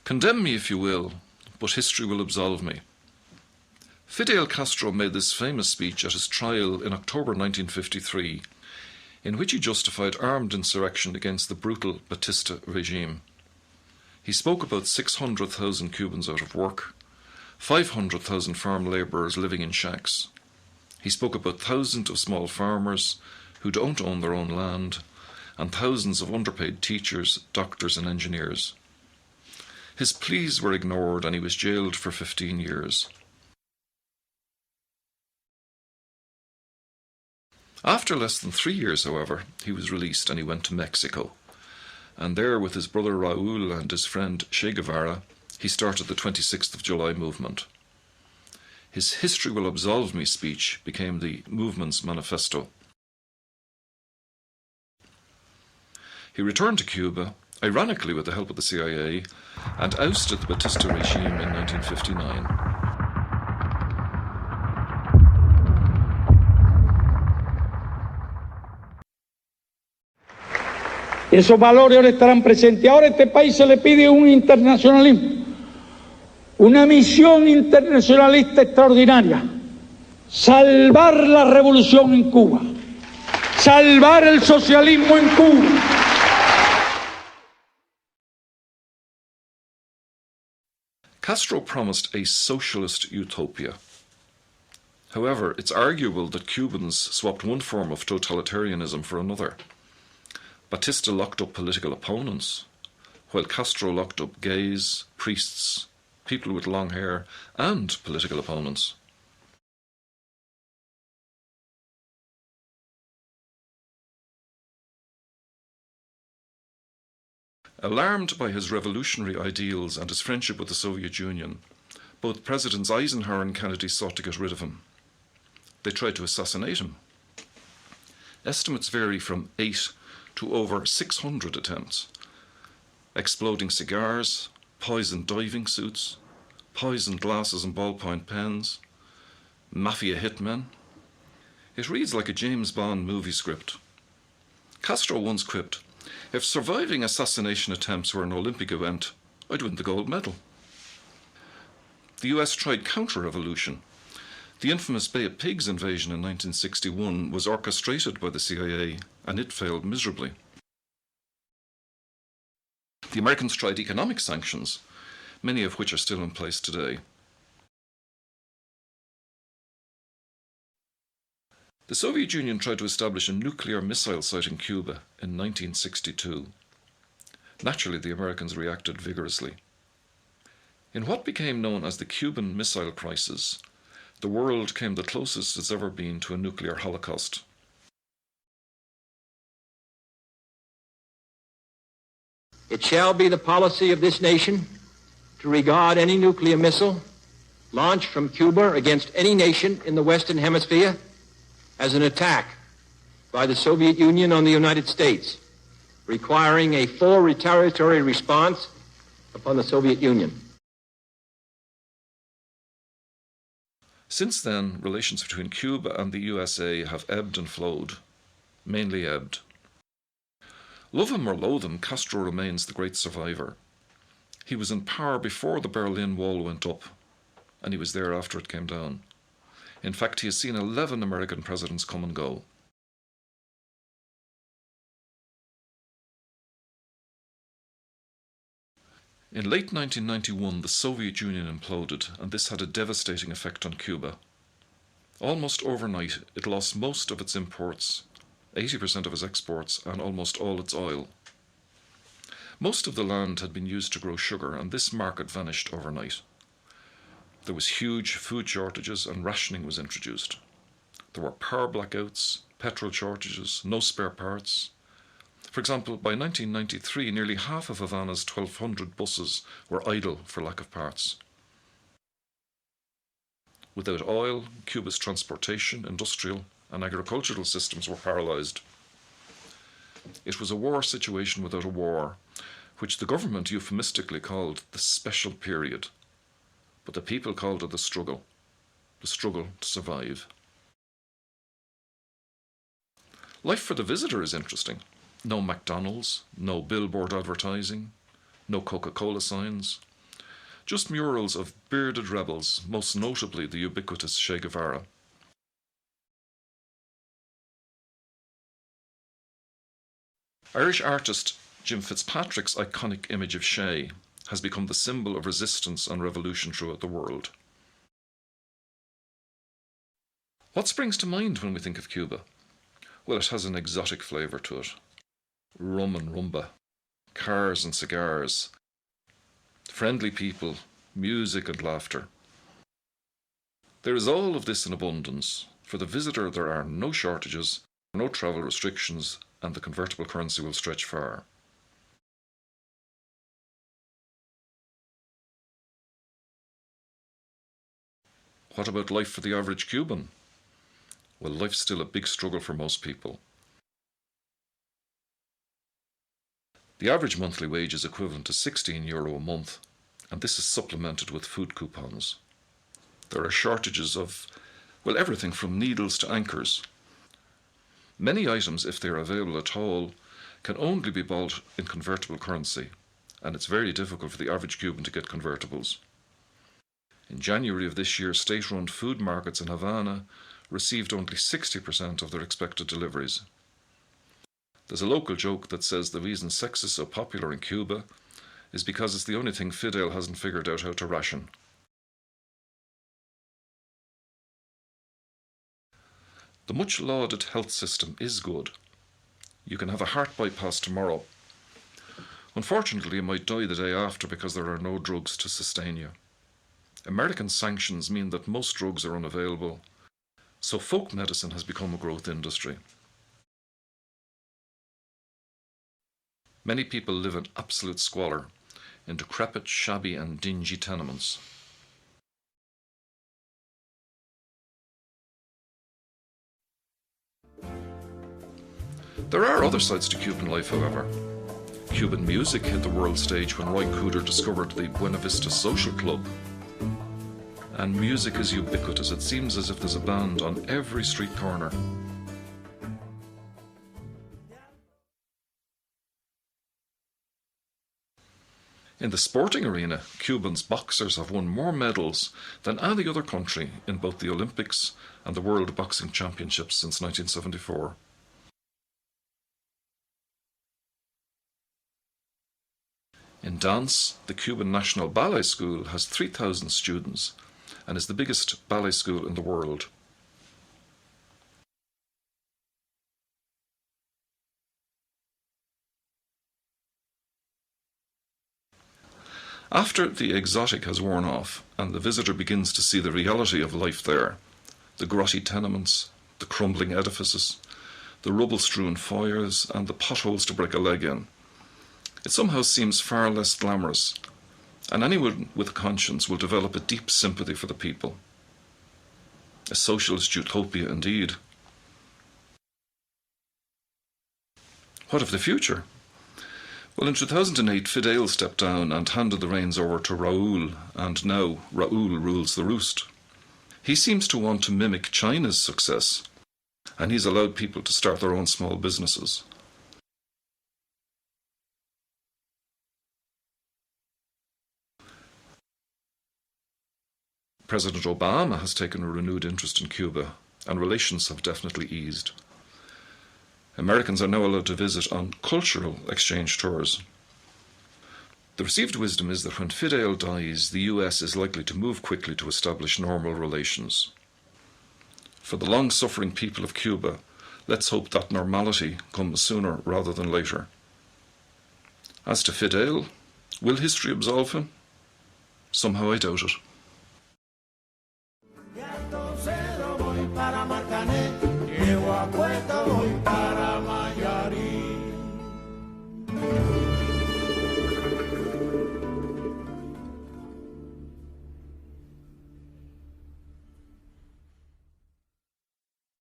Condemn me if you will, but history will absolve me. Fidel Castro made this famous speech at his trial in October 1953, in which he justified armed insurrection against the brutal Batista regime. He spoke about 600,000 Cubans out of work, 500,000 farm labourers living in shacks. He spoke about thousands of small farmers who don't own their own land, and thousands of underpaid teachers, doctors and engineers. His pleas were ignored and he was jailed for 15 years. After less than 3 years, however, he was released and he went to Mexico. And there, with his brother Raúl and his friend Che Guevara, he started the 26th of July movement. His History Will Absolve Me speech became the movement's manifesto. He returned to Cuba, ironically with the help of the CIA, and ousted the Batista regime in 1959. Esos valores ahora estarán presentes. Ahora a este país se le pide un internacionalismo, una misión internacionalista extraordinaria. Salvar la revolución en Cuba, salvar el socialismo en Cuba. Castro promised a socialist utopia. However, it's arguable that Cubans swapped one form of totalitarianism for another. Batista locked up political opponents, while Castro locked up gays, priests, people with long hair, and political opponents. Alarmed by his revolutionary ideals and his friendship with the Soviet Union, both Presidents Eisenhower and Kennedy sought to get rid of him. They tried to assassinate him. Estimates vary from 8 to over 600 attempts. Exploding cigars, poisoned diving suits, poisoned glasses and ballpoint pens, mafia hitmen. It reads like a James Bond movie script. Castro once quipped, "If surviving assassination attempts were an Olympic event, I'd win the gold medal." The US tried counter-revolution. The infamous Bay of Pigs invasion in 1961 was orchestrated by the CIA, and it failed miserably. The Americans tried economic sanctions, many of which are still in place today. The Soviet Union tried to establish a nuclear missile site in Cuba in 1962. Naturally, the Americans reacted vigorously. In what became known as the Cuban Missile Crisis, the world came the closest it's ever been to a nuclear holocaust. It shall be the policy of this nation to regard any nuclear missile launched from Cuba against any nation in the Western Hemisphere as an attack by the Soviet Union on the United States, requiring a full retaliatory response upon the Soviet Union. Since then, relations between Cuba and the USA have ebbed and flowed, mainly ebbed. Love him or loathe him, Castro remains the great survivor. He was in power before the Berlin Wall went up, and he was there after it came down. In fact, he has seen 11 American presidents come and go. In late 1991, the Soviet Union imploded, and this had a devastating effect on Cuba. Almost overnight, it lost most of its imports, 80% of its exports, and almost all its oil. Most of the land had been used to grow sugar, and this market vanished overnight. There was huge food shortages and rationing was introduced. There were power blackouts, petrol shortages, no spare parts. For example, by 1993, nearly half of Havana's 1,200 buses were idle for lack of parts. Without oil, Cuba's transportation, industrial, and agricultural systems were paralysed. It was a war situation without a war, which the government euphemistically called the special period, but the people called it the struggle to survive. Life for the visitor is interesting. No McDonald's, no billboard advertising, no Coca-Cola signs, just murals of bearded rebels, most notably the ubiquitous Che Guevara. Irish artist Jim Fitzpatrick's iconic image of Che has become the symbol of resistance and revolution throughout the world. What springs to mind when we think of Cuba? Well, it has an exotic flavour to it. Rum and rumba, cars and cigars, friendly people, music and laughter. There is all of this in abundance. For the visitor, there are no shortages, no travel restrictions, and the convertible currency will stretch far. What about life for the average Cuban? Well, life's still a big struggle for most people. The average monthly wage is equivalent to €16 a month, and this is supplemented with food coupons. There are shortages of, well, everything from needles to anchors. Many items, if they are available at all, can only be bought in convertible currency, and it's very difficult for the average Cuban to get convertibles. In January of this year, state-run food markets in Havana received only 60% of their expected deliveries. There's a local joke that says the reason sex is so popular in Cuba is because it's the only thing Fidel hasn't figured out how to ration. The much lauded health system is good. You can have a heart bypass tomorrow. Unfortunately, you might die the day after because there are no drugs to sustain you. American sanctions mean that most drugs are unavailable, so folk medicine has become a growth industry. Many people live in absolute squalor, in decrepit, shabby and dingy tenements. There are other sides to Cuban life, however. Cuban music hit the world stage when Roy Cooder discovered the Buena Vista Social Club. And music is ubiquitous. It seems as if there's a band on every street corner. In the sporting arena, Cubans boxers have won more medals than any other country in both the Olympics and the World Boxing Championships since 1974. In dance, the Cuban National Ballet School has 3,000 students and is the biggest ballet school in the world. After the exotic has worn off and the visitor begins to see the reality of life there, the grotty tenements, the crumbling edifices, the rubble-strewn foyers and the potholes to break a leg in, it somehow seems far less glamorous, and anyone with a conscience will develop a deep sympathy for the people. A socialist utopia indeed. What of the future? Well, in 2008, Fidel stepped down and handed the reins over to Raúl, and now Raúl rules the roost. He seems to want to mimic China's success, and he's allowed people to start their own small businesses. President Obama has taken a renewed interest in Cuba, and relations have definitely eased. Americans are now allowed to visit on cultural exchange tours. The received wisdom is that when Fidel dies, the US is likely to move quickly to establish normal relations. For the long-suffering people of Cuba, let's hope that normality comes sooner rather than later. As to Fidel, will history absolve him? Somehow I doubt it.